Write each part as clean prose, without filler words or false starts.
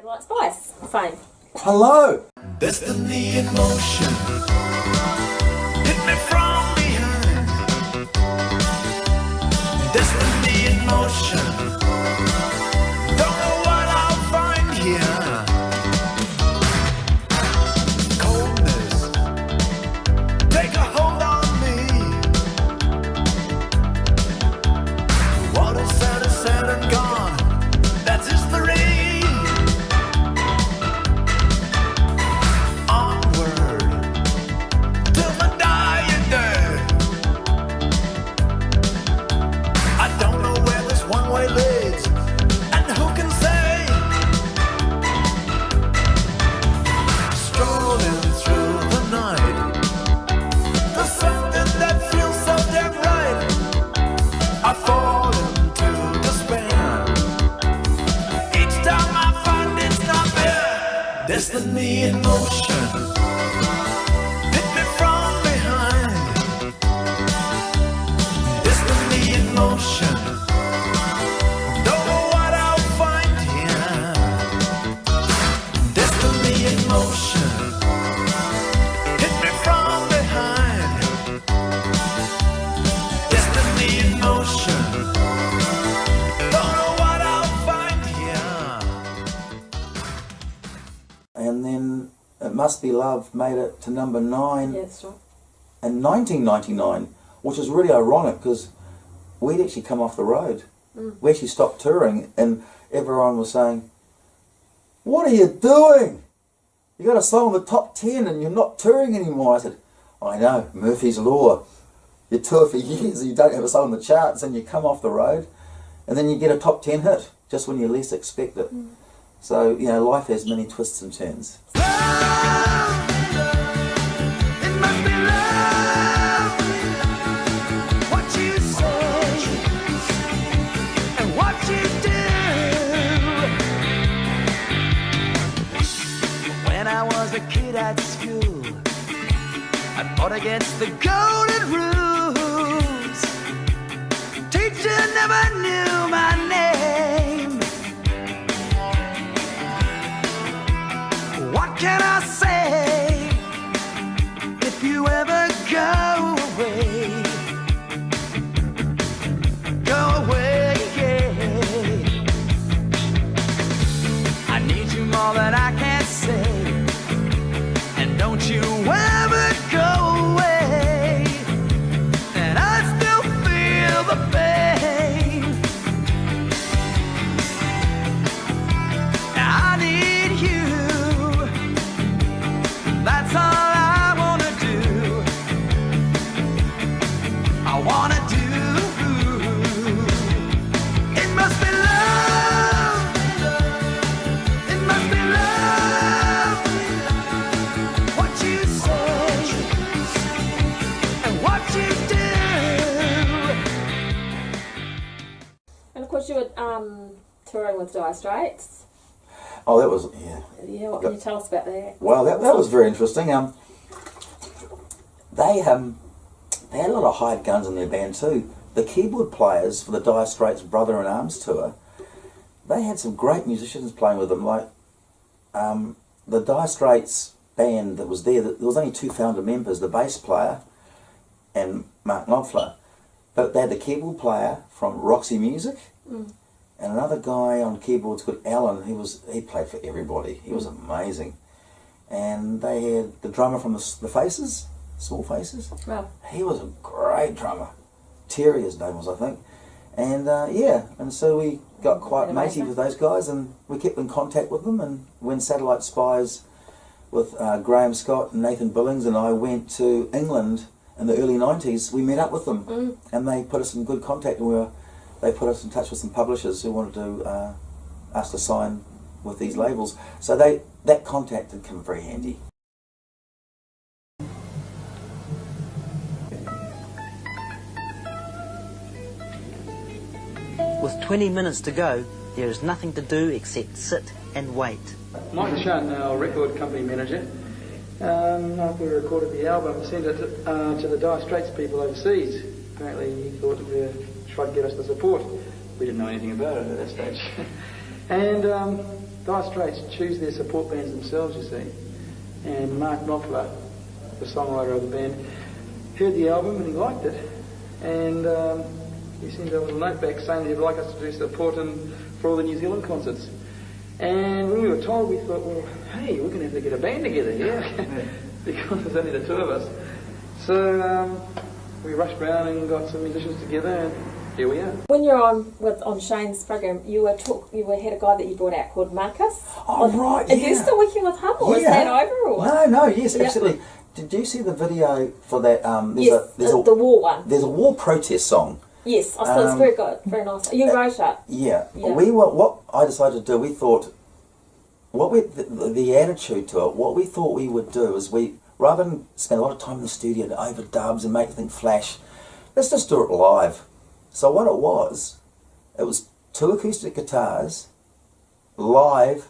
Like Spies, fine. Hello! Destiny in motion. Hit me from behind. Destiny in motion. Don't know what I'll find here. Coldness, take a hold on me. What is said and gone. That's history. Destiny in motion. Hit me from behind. Destiny in motion. Don't know what I'll find here. Destiny in motion. Hit me from behind. Destiny in motion. Don't know what I'll find here. And then It Must Be Love made it to number 9 Yeah, that's right. in 1999, which is really ironic because we'd actually come off the road. We actually stopped touring and everyone was saying, "What are you doing? You got a song in the top 10 and you're not touring anymore." I said, "I know, Murphy's Law. You tour for years and you don't have a song in the charts and you come off the road and then you get a top 10 hit just when you least expect it." So, you know, life has many twists and turns. It must be love. What you say and what you do. When I was a kid at school, I fought against the golden rules. Teacher never knew my name. What can I say if you ever go away? Go away, yeah. I need you more than I can say. And don't you ever go away. And I still feel the pain. I need you. That's all I wanna do. I wanna do. It must be love. It must be love. What you say and what you do. And of course you were touring with Dire Straits. Oh, that was, yeah. Yeah, what can you tell us about that? Well, that was very interesting. They had a lot of hired guns in their band too. The keyboard players for the Dire Straits Brother in Arms tour, they had some great musicians playing with them. Like the Dire Straits band that was there was only 2 founder members, the bass player and Mark Knopfler. But they had the keyboard player from Roxy Music. And another guy on keyboards called Alan. He played for everybody. He was amazing. And they had the drummer from the Faces, Small Faces. Wow. He was a great drummer. Terry, his name was, I think. And and so we got quite matey with those guys, and we kept in contact with them. And when Satellite Spies with Graham Scott and Nathan Billings and I went to England in the early 90s, we met up with them, and they put us in good contact, and they put us in touch with some publishers who wanted to us to sign with these labels. So that contact had come very handy. With 20 minutes to go, there is nothing to do except sit and wait. Mike Chun, our record company manager, after we recorded the album, sent it to the Dire Straits people overseas. Apparently he thought we tried to get us the support. We didn't know anything about it at that stage. And Dire Straits choose their support bands themselves, you see. And Mark Knopfler, the songwriter of the band, heard the album and he liked it. And he sent a little note back saying he'd like us to do support for all the New Zealand concerts. And when we were told, we thought, well, hey, we're going to have to get a band together here, because there's only the two of us. So we rushed round and got some musicians together, and here we are. When you're on Shane's program, you had a guy that you brought out called Marcus. Oh, right, yeah. Are you still working with him, or is that over? Or? No, yes, absolutely. Did you see the video for that? Yes, the war one. There's a war protest song. Yes, I thought it was very good, very nice. You wrote it. Yeah. What I decided to do, we thought, the attitude to it, what we thought we would do is rather than spend a lot of time in the studio to overdubs and make things flash, let's just do it live. So what it was 2 acoustic guitars, live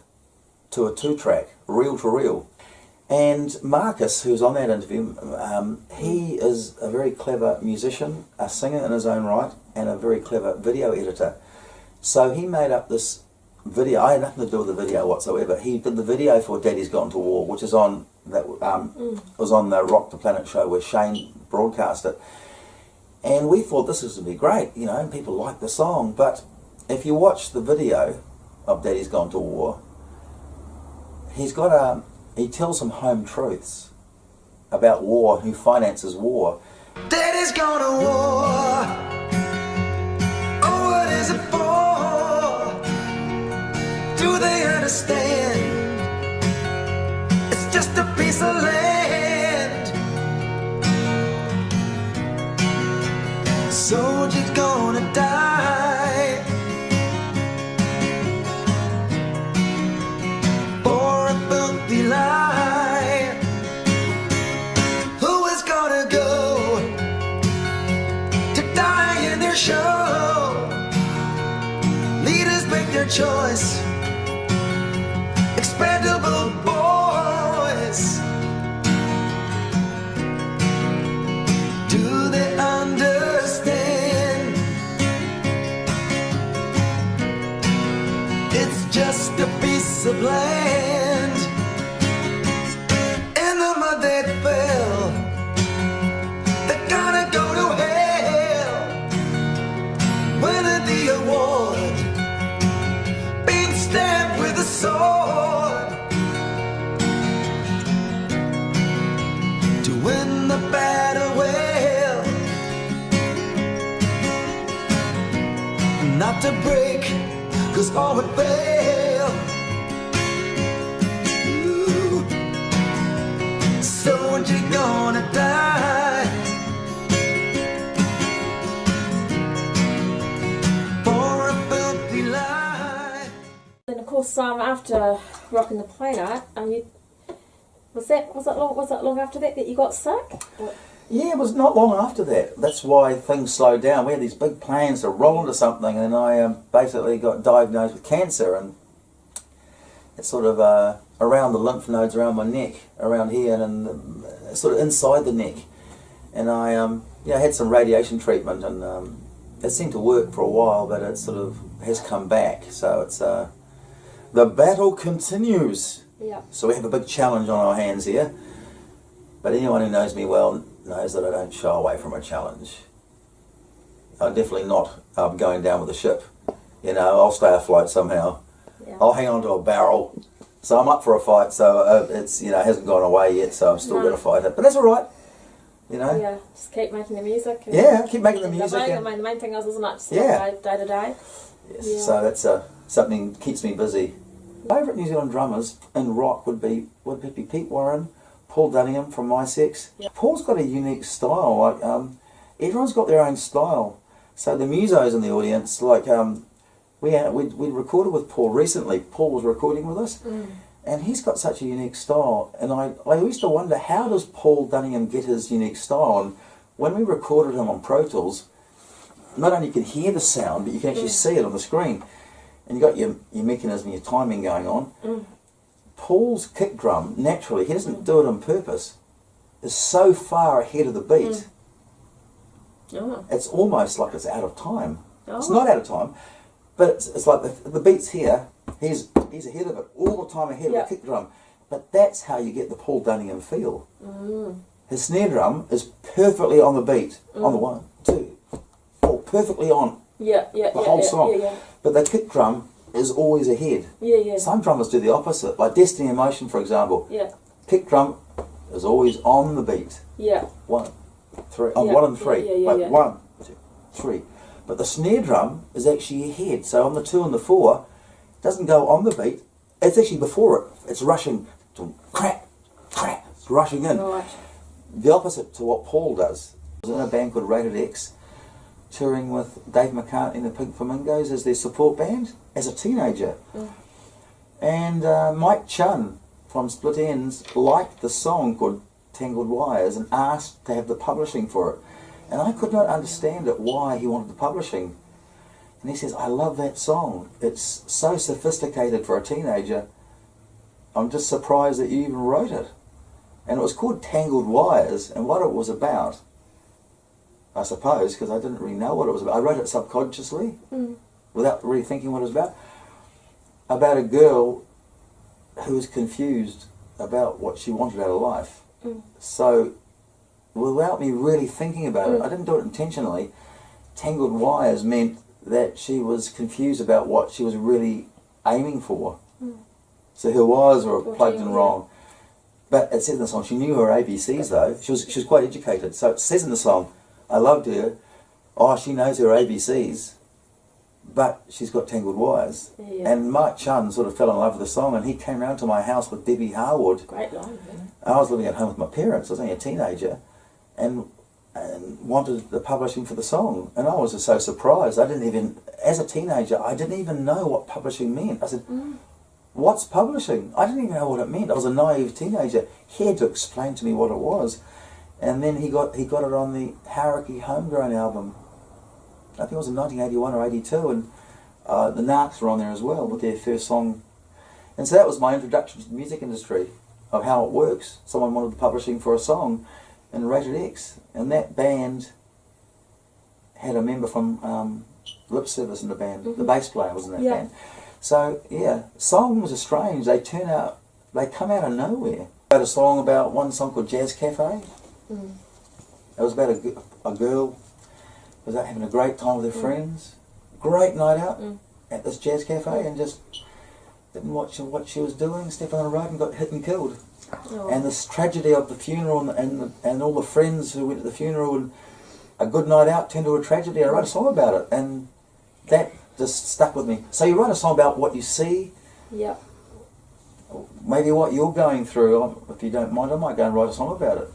to a 2-track, reel to reel. And Marcus, who's on that interview, he is a very clever musician, a singer in his own right, and a very clever video editor. So he made up this video. I had nothing to do with the video whatsoever. He did the video for Daddy's Gone to War, which is on was on the Rock the Planet show where Shane broadcast it. And we thought this was going to be great, and people like the song. But if you watch the video of Daddy's Gone to War, he tells some home truths about war, who finances war. Daddy's gone to war. Oh, what is it for? Do they understand? It's just a piece of land. Soldier's gonna die for a filthy lie. Who is gonna go to die in their show? Leaders make their choice. Expendable boys. Do they understand? It's just a piece of land. In the mud they fell. They're gonna go to hell. Winning the award, being stabbed with a sword. To win the battle well, not to break, 'cause all would fail. Ooh. Soldier gonna die for a filthy lie. And of course, after Rocking the Planet, was that long after that you got sick? Yeah, it was not long after that. That's why things slowed down. We had these big plans to roll into something, and I basically got diagnosed with cancer, and it's sort of around the lymph nodes around my neck, around here, and sort of inside the neck. And I had some radiation treatment, and it seemed to work for a while, but it sort of has come back. So it's the battle continues. Yeah. So we have a big challenge on our hands here. But anyone who knows me well knows that I don't shy away from a challenge. I'm definitely not going down with the ship. I'll stay afloat somehow. Yeah. I'll hang on to a barrel. So I'm up for a fight. So it's hasn't gone away yet. So I'm still going to fight it. But that's all right. Yeah, just keep making the music. Keep making the music. The main thing is, isn't it? Just Yeah. day to day. Yes. Yeah. So that's something that keeps me busy. Favourite New Zealand drummers in rock would be Pete Warren, Paul Dunningham from My Sex. Yep. Paul's got a unique style. Like everyone's got their own style. So the musos in the audience, like we recorded with Paul recently. Paul was recording with us, and he's got such a unique style. And I used to wonder, how does Paul Dunningham get his unique style? And when we recorded him on Pro Tools, not only you can hear the sound, but you can actually see it on the screen. And you got your mechanism, your timing going on. Paul's kick drum, naturally, he doesn't do it on purpose, is so far ahead of the beat. Oh. It's almost like it's out of time. Oh. It's not out of time, but it's like the beat's here, He's ahead of it all the time, ahead Yeah. of the kick drum. But that's how you get the Paul Dunningham feel. His snare drum is perfectly on the beat, on the 1, 2, 4, perfectly on Yeah. the whole song. Yeah. But the kick drum is always ahead. Yeah. Some drummers do the opposite, like Destiny in Motion, for example. Yeah. Kick drum is always on the beat. Yeah. 1, 3, Yeah. 1 and 3, Yeah. like 1, 2, 3. But the snare drum is actually ahead, so on the 2 and the 4, it doesn't go on the beat, it's actually before it. It's rushing to crack, crack, it's rushing in. Right. The opposite to what Paul does. I was in a band called Rated X, touring with Dave McCartney and the Pink Flamingos as their support band as a teenager. And Mike Chun from Split Ends liked the song called Tangled Wires and asked to have the publishing for it. And I could not understand it, why he wanted the publishing. And he says, I love that song. It's so sophisticated for a teenager. I'm just surprised that you even wrote it. And it was called Tangled Wires, and what it was about, I suppose, because I didn't really know what it was about. I wrote it subconsciously, without really thinking what it was about a girl who was confused about what she wanted out of life. So, without me really thinking about it, I didn't do it intentionally, Tangled Wires meant that she was confused about what she was really aiming for. So her wires were plugged in wrong. But it says in the song, she knew her ABCs though. She was quite educated. So it says in the song, I loved her. Oh, she knows her ABCs, but she's got tangled wires. Yeah. And Mark Chun sort of fell in love with the song, and he came round to my house with Debbie Harwood. Great line. Yeah. And I was living at home with my parents. I was only a teenager, and wanted the publishing for the song. And I was just so surprised. I didn't even, as a teenager, I didn't even know what publishing meant. I said, what's publishing? I didn't even know what it meant. I was a naive teenager. He had to explain to me what it was. And then he got it on the Hauraki Homegrown album. I think it was in 1981 or 82, and the Narcs were on there as well with their first song. And so that was my introduction to the music industry, of how it works. Someone wanted the publishing for a song and Rated X. And that band had a member from Lip Service in the band. The bass player was in that band. So yeah, songs are strange. They come out of nowhere. I had a song about one song called Jazz Cafe. It was about a girl who was out having a great time with her friends. Great night out at this jazz cafe, and just didn't watch what she was doing, stepped on the road and got hit and killed. And this tragedy of the funeral and all the friends who went to the funeral, and a good night out turned to a tragedy. I wrote a song about it, and that just stuck with me. So you write a song about what you see, maybe what you're going through. If you don't mind, I might go and write a song about it,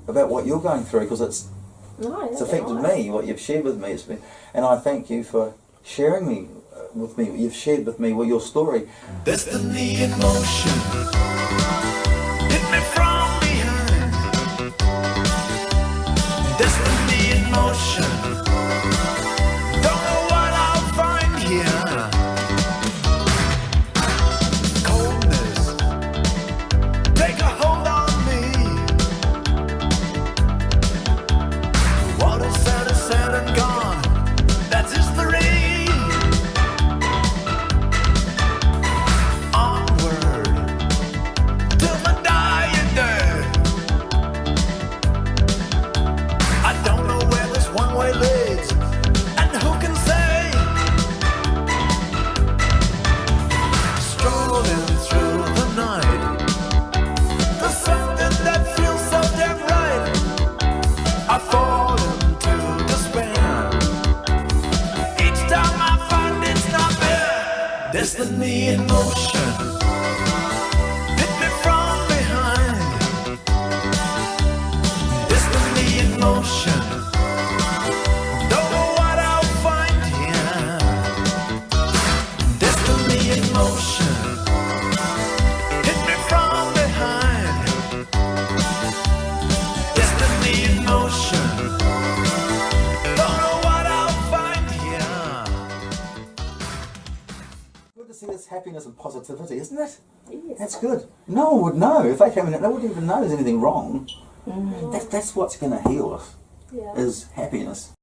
about what you're going through, because it's affected me, what you've shared with me. And I thank you for sharing with me. You've shared with me your story. Destiny in motion, hit me from behind. Destiny in motion, don't know what I'll find here. Coldness, take a hold on me. What is said and gone, that's history. Destiny in motion, hit me from behind. Destiny in motion, don't know what I'll find here. Destiny in motion, hit me from behind. Destiny in motion, don't know what I'll find here. Good to see this happiness and positivity, isn't it? Yes. That's good. No one would know. If they came in, they wouldn't even know there's anything wrong. That's what's going to heal us, is happiness.